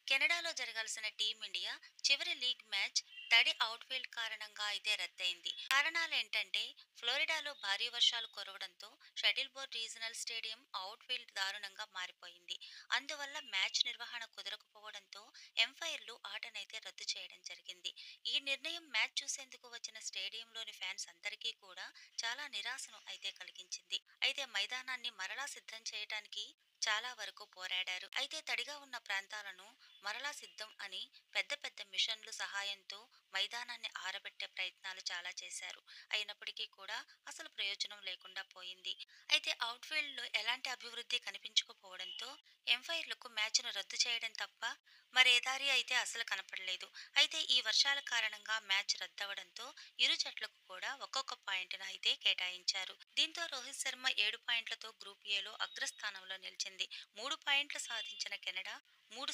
కెనడాలో జరగాల్సిన టీమిండియా చివరి లీగ్ మ్యాచ్ తడి అవుట్ఫీల్డ్ కారణంగా అయితే రద్దయింది. కారణాలేంటంటే ఫ్లోరిడాలో భారీ వర్షాలు కురవడంతో షటిల్ బోర్డ్ రీజనల్ స్టేడియం అవుట్ఫీల్డ్ దారుణంగా మారిపోయింది. అందువల్ల మ్యాచ్ నిర్వహణ కుదరకపోవడంతో ఎంపైర్లు ఆటనైతే రద్దు చేయడం జరిగింది. ఈ నిర్ణయం మ్యాచ్ చూసేందుకు వచ్చిన స్టేడియంలోని ఫ్యాన్స్ అందరికీ కూడా చాలా నిరాశను అయితే కలిగించింది. అయితే మైదానాన్ని మరలా సిద్ధం చేయటానికి చాలా వరకు పోరాడారు. అయితే తడిగా ఉన్న ప్రాంతాలను మరలా సిద్ధం అని పెద్ద పెద్ద మిషన్లు సహాయంతో మైదానాన్ని ఆరబెట్టే ప్రయత్నాలు చాలా చేశారు. అయినప్పటికీ కూడా అసలు ప్రయోజనం లేకుండా పోయింది. అయితే అవుట్ఫీల్డ్ లో ఎలాంటి అభివృద్ధి కనిపించకపోవడంతో ఎంపైర్లకు మ్యాచ్ను రద్దు చేయడం తప్ప మరే దారి అయితే అసలు కనపడలేదు. అయితే ఈ వర్షాల కారణంగా మ్యాచ్ రద్దవడంతో ఇరు జట్లకు కూడా ఒక్కొక్క పాయింట్ను అయితే కేటాయించారు. దీంతో రోహిత్ శర్మ 7 పాయింట్లతో గ్రూప్ ఏలో అగ్రస్థానంలో నిలిచింది. 3 పాయింట్లు సాధించిన కెనడా 3